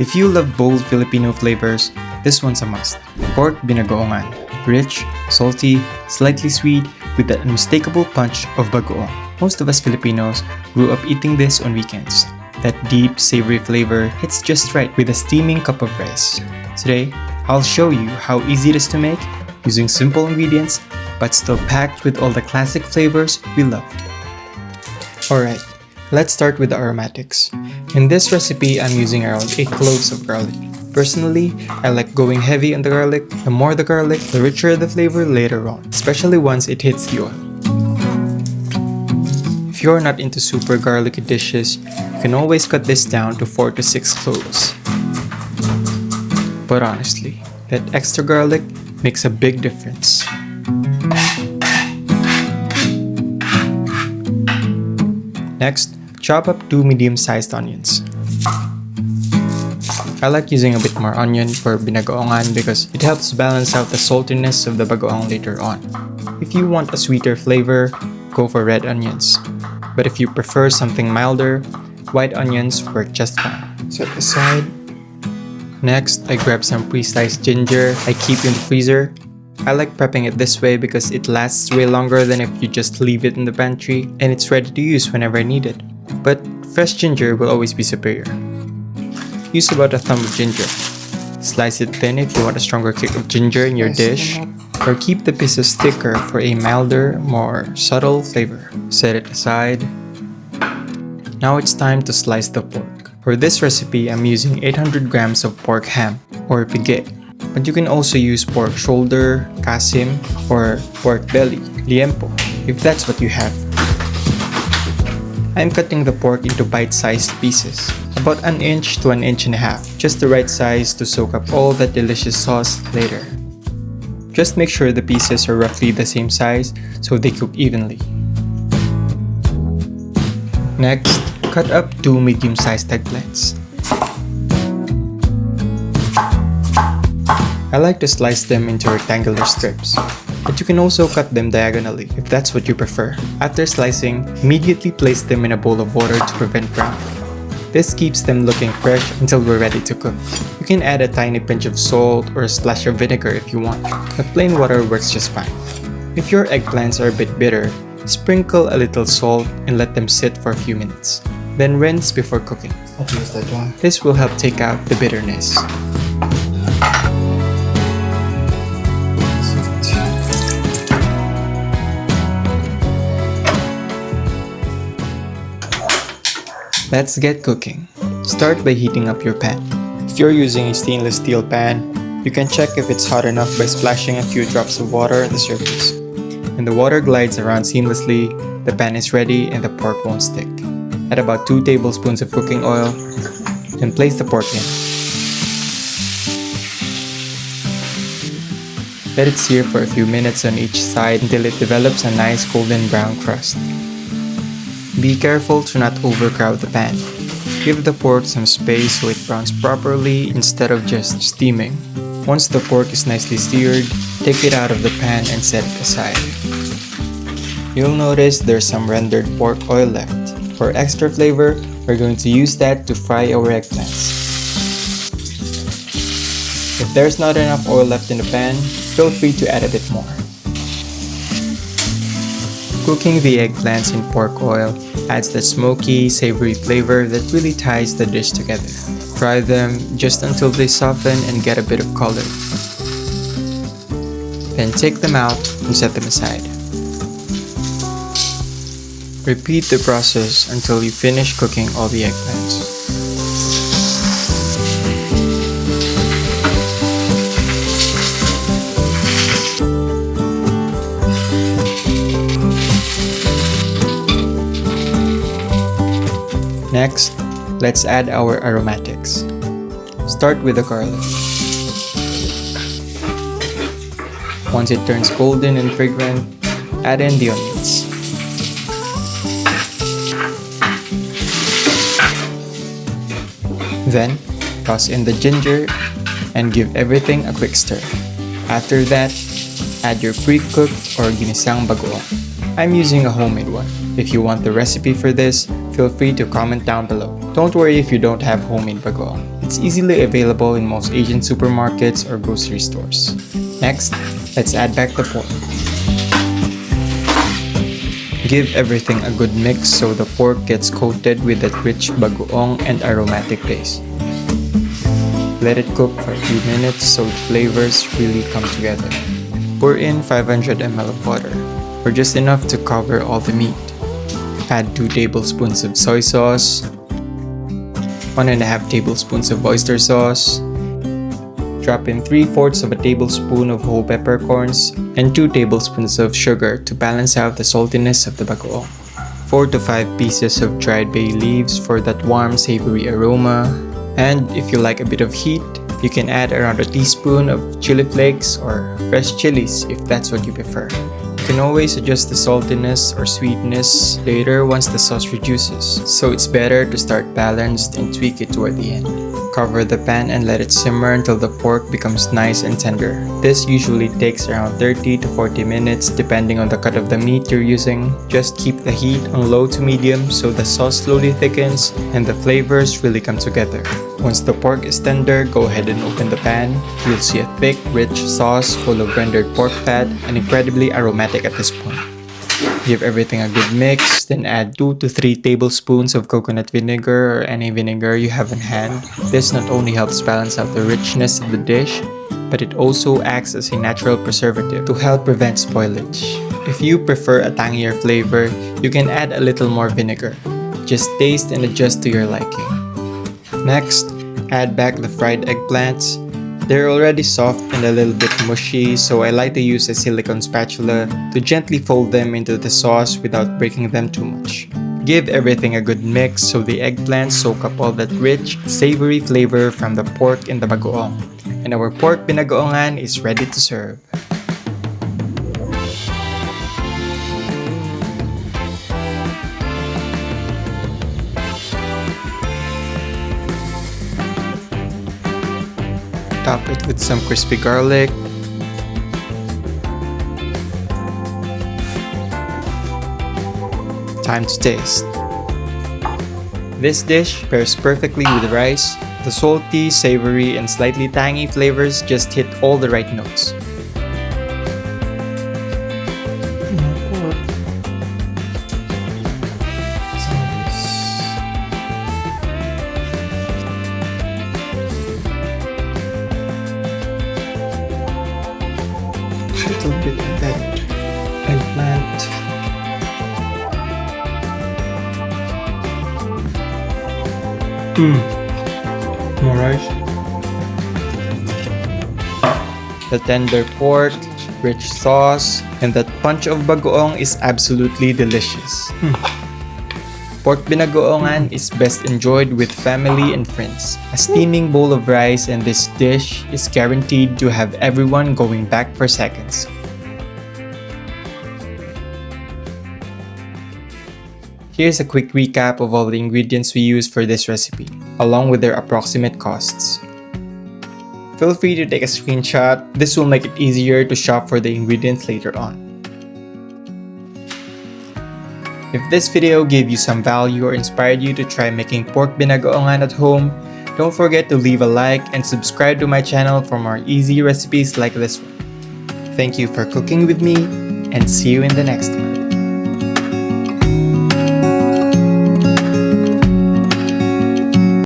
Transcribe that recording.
If you love bold Filipino flavors, this one's a must. Pork Binagoongan. Rich, salty, slightly sweet, with that unmistakable punch of bagoong. Most of us Filipinos grew up eating this on weekends. That deep, savory flavor hits just right with a steaming cup of rice. Today, I'll show you how easy it is to make using simple ingredients but still packed with all the classic flavors we love. Alright, let's start with the aromatics. In this recipe, I'm using around 8 cloves of garlic. Personally, I like going heavy on the garlic. The more the garlic, the richer the flavor later on, especially once it hits the oil. If you're not into super garlicky dishes, you can always cut this down to 4 to 6 cloves. But honestly, that extra garlic makes a big difference. Next, chop up 2 medium-sized onions. I like using a bit more onion for binagoongan because it helps balance out the saltiness of the bagoong later on. If you want a sweeter flavor, go for red onions. But if you prefer something milder, white onions work just fine. Set aside. Next, I grab some pre-sliced ginger I keep in the freezer. I like prepping it this way because it lasts way longer than if you just leave it in the pantry and it's ready to use whenever I need it. But fresh ginger will always be superior. Use about a thumb of ginger. Slice it thin if you want a stronger kick of ginger in your dish, or keep the pieces thicker for a milder, more subtle flavor. Set it aside. Now it's time to slice the pork. For this recipe, I'm using 800 grams of pork ham, or pigay. But you can also use pork shoulder, kasim, or pork belly, liempo, if that's what you have. I'm cutting the pork into bite-sized pieces, about 1 inch to 1.5 inches, just the right size to soak up all that delicious sauce later. Just make sure the pieces are roughly the same size so they cook evenly. Next, cut up 2 medium-sized eggplants. I like to slice them into rectangular strips, but you can also cut them diagonally if that's what you prefer. After slicing, immediately place them in a bowl of water to prevent browning. This keeps them looking fresh until we're ready to cook. You can add a tiny pinch of salt or a splash of vinegar if you want, but plain water works just fine. If your eggplants are a bit bitter, sprinkle a little salt and let them sit for a few minutes. Then rinse before cooking. I'll use that one. This will help take out the bitterness. Let's get cooking. Start by heating up your pan. If you're using a stainless steel pan, you can check if it's hot enough by splashing a few drops of water on the surface. When the water glides around seamlessly, the pan is ready and the pork won't stick. Add about 2 tablespoons of cooking oil, then place the pork in. Let it sear for a few minutes on each side until it develops a nice golden brown crust. Be careful to not overcrowd the pan. Give the pork some space so it browns properly instead of just steaming. Once the pork is nicely seared, take it out of the pan and set it aside. You'll notice there's some rendered pork oil left. For extra flavor, we're going to use that to fry our eggplants. If there's not enough oil left in the pan, feel free to add a bit more. Cooking the eggplants in pork oil adds that smoky, savory flavor that really ties the dish together. Fry them just until they soften and get a bit of color. Then take them out and set them aside. Repeat the process until you finish cooking all the eggplants. Next, let's add our aromatics. Start with the garlic. Once it turns golden and fragrant, add in the onions. Then, toss in the ginger and give everything a quick stir. After that, add your pre-cooked or ginisang bagoong. I'm using a homemade one. If you want the recipe for this, feel free to comment down below. Don't worry if you don't have homemade bagoong. It's It's easily available in most Asian supermarkets or grocery stores. Next, let's add back the pork. Give everything a good mix so the pork gets coated with that rich bagoong and aromatic taste. Let it cook for a few minutes so the flavors really come together. Pour in 500 ml of water, or just enough to cover all the meat. Add 2 tablespoons of soy sauce, 1.5 tablespoons of oyster sauce. Drop in 3/4 of a tablespoon of whole peppercorns and 2 tablespoons of sugar to balance out the saltiness of the bagoong. 4 to 5 pieces of dried bay leaves for that warm savory aroma. And if you like a bit of heat, you can add around a teaspoon of chili flakes or fresh chilies if that's what you prefer. You can always adjust the saltiness or sweetness later once the sauce reduces, so it's better to start balanced and tweak it toward the end. Cover the pan and let it simmer until the pork becomes nice and tender. This usually takes around 30 to 40 minutes depending on the cut of the meat you're using. Just keep the heat on low to medium so the sauce slowly thickens and the flavors really come together. Once the pork is tender, go ahead and open the pan. You'll see a thick, rich sauce full of rendered pork fat and incredibly aromatic at this point. Give everything a good mix, then add 2 to 3 tablespoons of coconut vinegar or any vinegar you have on hand. This not only helps balance out the richness of the dish, but it also acts as a natural preservative to help prevent spoilage. If you prefer a tangier flavor, you can add a little more vinegar. Just taste and adjust to your liking. Next, add back the fried eggplants. They're already soft and a little bit mushy, so I like to use a silicone spatula to gently fold them into the sauce without breaking them too much. Give everything a good mix so the eggplants soak up all that rich, savory flavor from the pork and the bagoong. And our pork binagoongan is ready to serve. Top it with some crispy garlic. Time to taste. This dish pairs perfectly with rice. The salty, savory, and slightly tangy flavors just hit all the right notes. A little bit of that eggplant. More rice. The tender pork, rich sauce, and that punch of bagoong is absolutely delicious. Pork binagoongan is best enjoyed with family and friends. A steaming bowl of rice and this dish is guaranteed to have everyone going back for seconds. Here's a quick recap of all the ingredients we used for this recipe, along with their approximate costs. Feel free to take a screenshot. This will make it easier to shop for the ingredients later on. If this video gave you some value or inspired you to try making pork binagoongan at home, don't forget to leave a like and subscribe to my channel for more easy recipes like this one. Thank you for cooking with me, and see you in the next one.